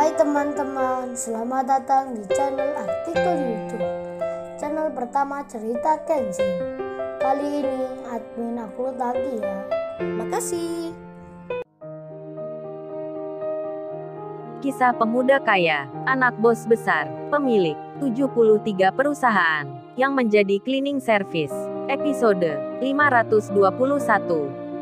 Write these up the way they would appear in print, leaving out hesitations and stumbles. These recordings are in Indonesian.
Hai teman-teman, selamat datang di channel artikel YouTube. Channel pertama cerita Kenshin. Kali ini admin upload lagi ya. Makasih. Kisah pemuda kaya, anak bos besar, pemilik 73 perusahaan, yang menjadi cleaning service. Episode 521.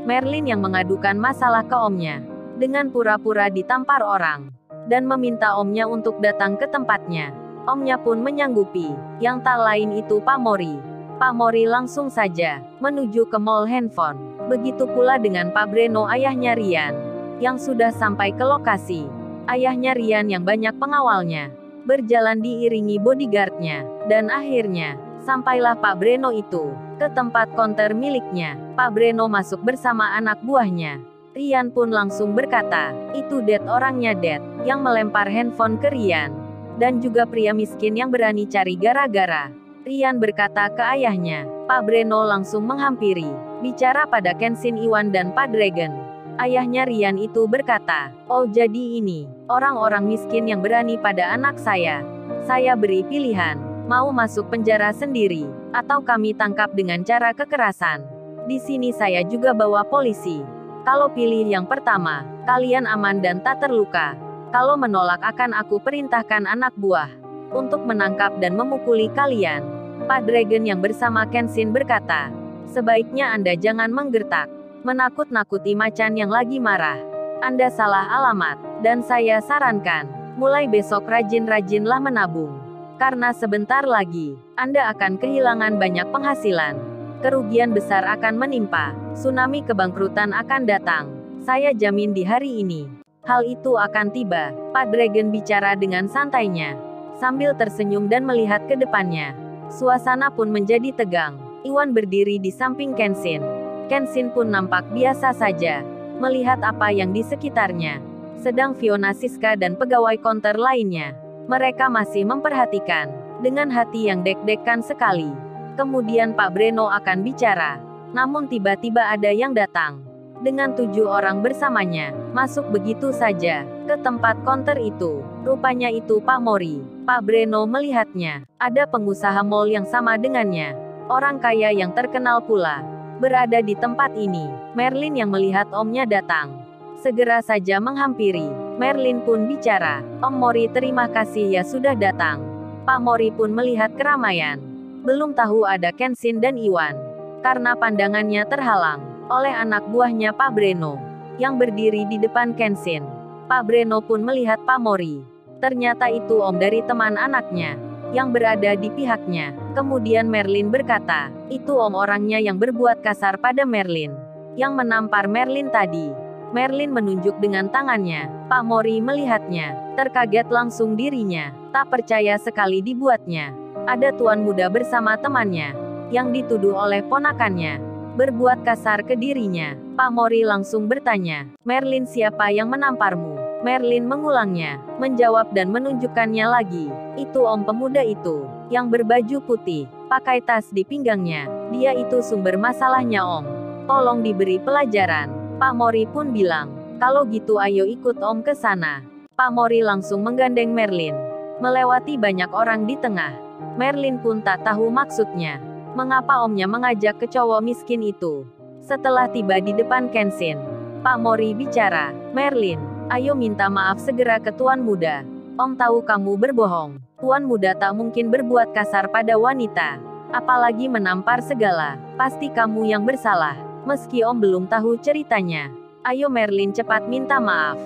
Merlin yang mengadukan masalah ke omnya, dengan pura-pura ditampar orang, dan meminta omnya untuk datang ke tempatnya. Omnya pun menyanggupi, yang tak lain itu Pak Mori. Pak Mori langsung saja menuju ke mall handphone. Begitu pula dengan Pak Breno, ayahnya Rian, yang sudah sampai ke lokasi. Ayahnya Rian yang banyak pengawalnya, berjalan diiringi bodyguardnya, dan akhirnya, sampailah Pak Breno itu ke tempat konter miliknya. Pak Breno masuk bersama anak buahnya. Rian pun langsung berkata, "Itu Dad orangnya Dad," yang melempar handphone ke Rian. Dan juga pria miskin yang berani cari gara-gara. Rian berkata ke ayahnya. Pak Breno langsung menghampiri, bicara pada Kenshin, Iwan dan Pak Dragon. Ayahnya Rian itu berkata, "Oh jadi ini, orang-orang miskin yang berani pada anak saya. Saya beri pilihan, mau masuk penjara sendiri, atau kami tangkap dengan cara kekerasan. Di sini saya juga bawa polisi. Kalau pilih yang pertama, kalian aman dan tak terluka. Kalau menolak akan aku perintahkan anak buah untuk menangkap dan memukuli kalian." Pak Dragon yang bersama Kenshin berkata, "Sebaiknya Anda jangan menggertak, menakut-nakuti macan yang lagi marah. Anda salah alamat, dan saya sarankan, mulai besok rajin-rajinlah menabung. Karena sebentar lagi, Anda akan kehilangan banyak penghasilan. Kerugian besar akan menimpa, tsunami kebangkrutan akan datang. Saya jamin di hari ini, hal itu akan tiba." Pak Dragon bicara dengan santainya, sambil tersenyum dan melihat ke depannya. Suasana pun menjadi tegang. Iwan berdiri di samping Kenshin. Kenshin pun nampak biasa saja, melihat apa yang di sekitarnya. Sedang Fiona, Siska dan pegawai konter lainnya. Mereka masih memperhatikan, dengan hati yang deg-degan sekali. Kemudian Pak Breno akan bicara. Namun tiba-tiba ada yang datang. Dengan 7 orang bersamanya, masuk begitu saja ke tempat konter itu. Rupanya itu Pak Mori. Pak Breno melihatnya. Ada pengusaha mall yang sama dengannya. Orang kaya yang terkenal pula berada di tempat ini. Merlin yang melihat omnya datang, segera saja menghampiri. Merlin pun bicara, "Om Mori, terima kasih ya sudah datang." Pak Mori pun melihat keramaian. Belum tahu ada Kenshin dan Iwan, karena pandangannya terhalang oleh anak buahnya Pak Breno, yang berdiri di depan Kenshin. Pak Breno pun melihat Pak Mori. Ternyata itu om dari teman anaknya, yang berada di pihaknya. Kemudian Merlin berkata, "Itu om orangnya yang berbuat kasar pada Merlin, yang menampar Merlin tadi." Merlin menunjuk dengan tangannya. Pak Mori melihatnya, terkaget langsung dirinya, tak percaya sekali dibuatnya. Ada tuan muda bersama temannya, yang dituduh oleh ponakannya berbuat kasar ke dirinya. Pak Mori langsung bertanya, "Merlin, siapa yang menamparmu?" Merlin mengulangnya, menjawab dan menunjukkannya lagi. "Itu om pemuda itu, yang berbaju putih, pakai tas di pinggangnya. Dia itu sumber masalahnya om. Tolong diberi pelajaran." Pak Mori pun bilang, "Kalau gitu ayo ikut om ke sana." Pak Mori langsung menggandeng Merlin. Melewati banyak orang di tengah. Merlin pun tak tahu maksudnya, mengapa omnya mengajak ke cowok miskin itu. Setelah tiba di depan Kenshin, Pak Mori bicara, "Merlin, ayo minta maaf segera ke Tuan Muda. Om tahu kamu berbohong. Tuan Muda tak mungkin berbuat kasar pada wanita, apalagi menampar segala. Pasti kamu yang bersalah, meski om belum tahu ceritanya. Ayo Merlin, cepat minta maaf.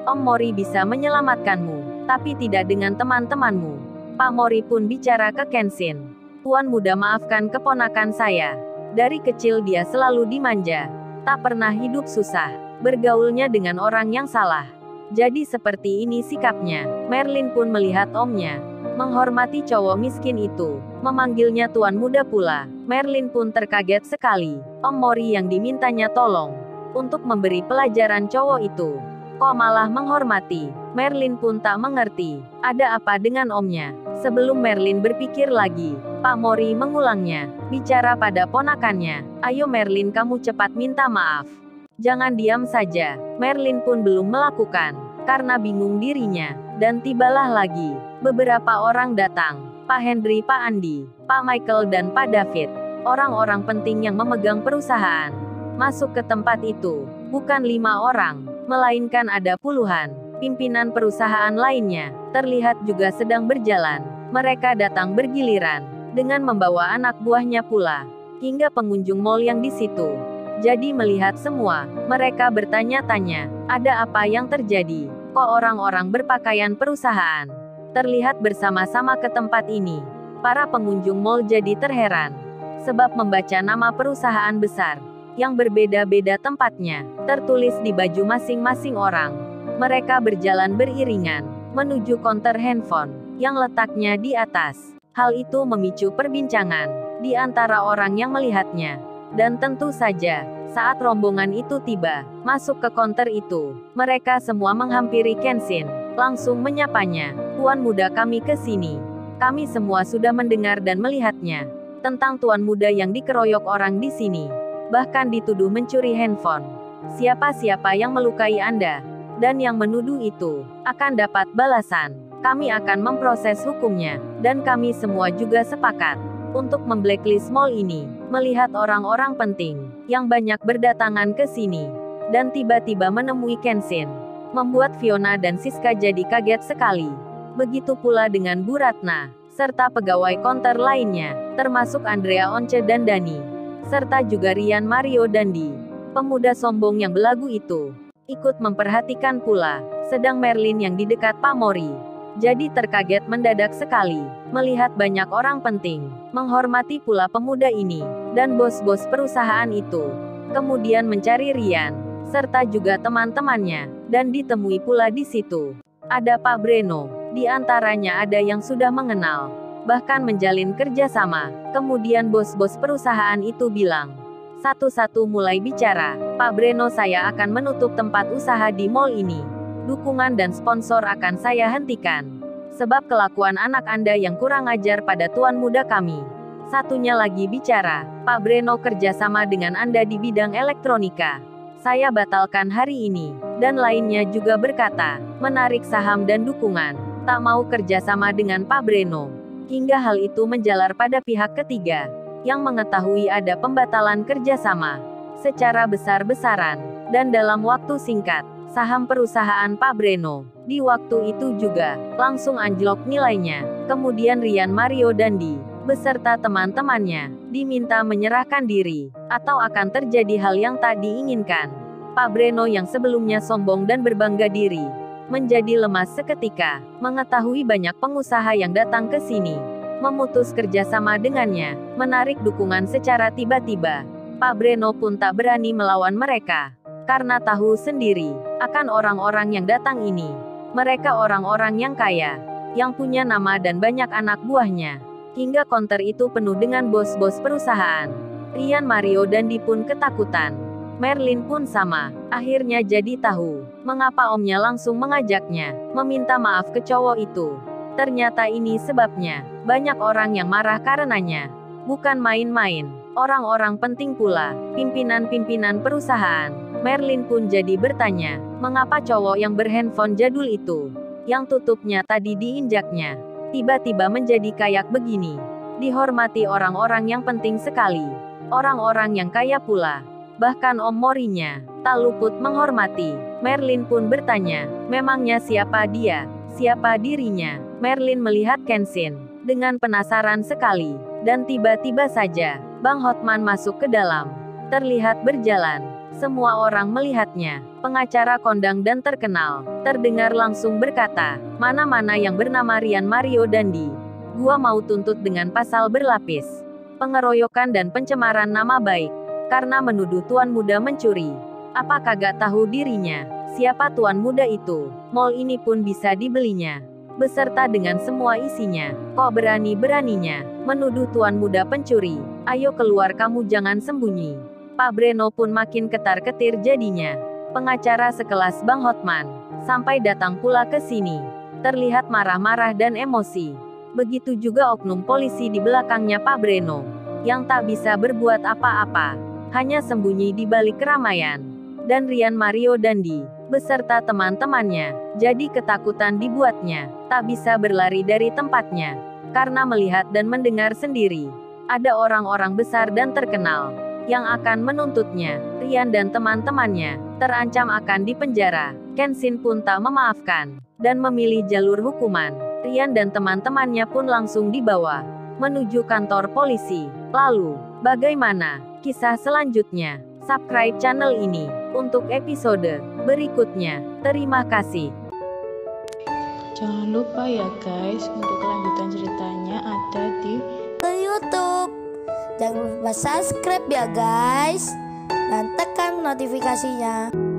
Om Mori bisa menyelamatkanmu, tapi tidak dengan teman-temanmu." Pak Mori pun bicara ke Kenshin, "Tuan Muda, maafkan keponakan saya. Dari kecil dia selalu dimanja, tak pernah hidup susah. Bergaulnya dengan orang yang salah, jadi seperti ini sikapnya." Merlin pun melihat omnya menghormati cowok miskin itu, memanggilnya Tuan Muda pula. Merlin pun terkaget sekali. Om Mori yang dimintanya tolong untuk memberi pelajaran cowok itu, kok malah menghormati. Merlin pun tak mengerti, ada apa dengan omnya. Sebelum Merlin berpikir lagi, Pak Mori mengulangnya, bicara pada ponakannya, "Ayo Merlin, kamu cepat minta maaf. Jangan diam saja." Merlin pun belum melakukan, karena bingung dirinya. Dan tibalah lagi. Beberapa orang datang. Pak Henry, Pak Andi, Pak Michael dan Pak David. Orang-orang penting yang memegang perusahaan. Masuk ke tempat itu. Bukan 5 orang, melainkan ada puluhan. Pimpinan perusahaan lainnya, terlihat juga sedang berjalan. Mereka datang bergiliran. Dengan membawa anak buahnya pula. Hingga pengunjung mal yang di situ. Jadi melihat semua, mereka bertanya-tanya, ada apa yang terjadi? Kok orang-orang berpakaian perusahaan terlihat bersama-sama ke tempat ini? Para pengunjung mal jadi terheran. Sebab membaca nama perusahaan besar, yang berbeda-beda tempatnya, tertulis di baju masing-masing orang. Mereka berjalan beriringan, menuju konter handphone, yang letaknya di atas. Hal itu memicu perbincangan, di antara orang yang melihatnya. Dan tentu saja, saat rombongan itu tiba, masuk ke konter itu, mereka semua menghampiri Kenshin, langsung menyapanya. Tuan muda kami ke sini. Kami semua sudah mendengar dan melihatnya. Tentang tuan muda yang dikeroyok orang di sini. Bahkan dituduh mencuri handphone. Siapa-siapa yang melukai Anda, dan yang menuduh itu, akan dapat balasan. Kami akan memproses hukumnya, dan kami semua juga sepakat untuk memblacklist mall ini. Melihat orang-orang penting yang banyak berdatangan ke sini dan tiba-tiba menemui Kenshin, membuat Fiona dan Siska jadi kaget sekali. Begitu pula dengan Bu Ratna serta pegawai konter lainnya, termasuk Andrea Once dan Dani, serta juga Rian Mario Dandi. Pemuda sombong yang belagu itu ikut memperhatikan pula, sedang Merlin yang di dekat Pak Mori jadi terkaget mendadak sekali, melihat banyak orang penting, menghormati pula pemuda ini, dan bos-bos perusahaan itu. Kemudian mencari Rian, serta juga teman-temannya, dan ditemui pula di situ. Ada Pak Breno, di antaranya ada yang sudah mengenal, bahkan menjalin kerjasama. Kemudian bos-bos perusahaan itu bilang, satu-satu mulai bicara, Pak Breno, saya akan menutup tempat usaha di mall ini. Dukungan dan sponsor akan saya hentikan. Sebab kelakuan anak Anda yang kurang ajar pada tuan muda kami. Satunya lagi bicara, Pak Breno kerjasama dengan Anda di bidang elektronika. Saya batalkan hari ini. Dan lainnya juga berkata, menarik saham dan dukungan. Tak mau kerjasama dengan Pak Breno. Hingga hal itu menjalar pada pihak ketiga, yang mengetahui ada pembatalan kerjasama secara besar-besaran. Dan dalam waktu singkat, saham perusahaan Pak Breno di waktu itu juga langsung anjlok nilainya. Kemudian Rian Mario Dandi beserta teman-temannya diminta menyerahkan diri, atau akan terjadi hal yang tak diinginkan. Pak Breno yang sebelumnya sombong dan berbangga diri menjadi lemas seketika mengetahui banyak pengusaha yang datang ke sini, memutus kerjasama dengannya, menarik dukungan secara tiba-tiba. Pak Breno pun tak berani melawan mereka. Karena tahu sendiri akan orang-orang yang datang ini. Mereka orang-orang yang kaya, yang punya nama dan banyak anak buahnya. Hingga konter itu penuh dengan bos-bos perusahaan. Rian Mario Dandi pun ketakutan. Merlin pun sama. Akhirnya jadi tahu mengapa omnya langsung mengajaknya, meminta maaf ke cowok itu. Ternyata ini sebabnya. Banyak orang yang marah karenanya. Bukan main-main. Orang-orang penting pula, pimpinan-pimpinan perusahaan. Merlin pun jadi bertanya, mengapa cowok yang berhandphone jadul itu, yang tutupnya tadi diinjaknya, tiba-tiba menjadi kayak begini. Dihormati orang-orang yang penting sekali. Orang-orang yang kaya pula. Bahkan Om Morinya, tak luput menghormati. Merlin pun bertanya, memangnya siapa dia? Siapa dirinya? Merlin melihat Kenshin dengan penasaran sekali. Dan tiba-tiba saja, Bang Hotman masuk ke dalam. Terlihat berjalan. Semua orang melihatnya. Pengacara kondang dan terkenal, terdengar langsung berkata, mana-mana yang bernama Rian Mario Dandi. Gua mau tuntut dengan pasal berlapis. Pengeroyokan dan pencemaran nama baik. Karena menuduh tuan muda mencuri. Apa kagak tahu dirinya? Siapa tuan muda itu? Mall ini pun bisa dibelinya. Beserta dengan semua isinya. Kok berani-beraninya menuduh tuan muda pencuri? Ayo keluar kamu, jangan sembunyi. Pak Breno pun makin ketar-ketir jadinya. Pengacara sekelas Bang Hotman sampai datang pula ke sini. Terlihat marah-marah dan emosi. Begitu juga oknum polisi di belakangnya Pak Breno, yang tak bisa berbuat apa-apa, hanya sembunyi di balik keramaian. Dan Rian Mario Dandi beserta teman-temannya. Jadi ketakutan dibuatnya tak bisa berlari dari tempatnya, karena melihat dan mendengar sendiri ada orang-orang besar dan terkenal yang akan menuntutnya. Rian dan teman-temannya terancam akan dipenjara. Kenshin pun tak memaafkan dan memilih jalur hukuman. Rian dan teman-temannya pun langsung dibawa menuju kantor polisi. Lalu, bagaimana kisah selanjutnya? Subscribe channel ini untuk episode berikutnya. Terima kasih. Jangan lupa ya guys, untuk kelanjutan ceritanya ada di YouTube. Jangan lupa subscribe ya guys, dan tekan notifikasinya.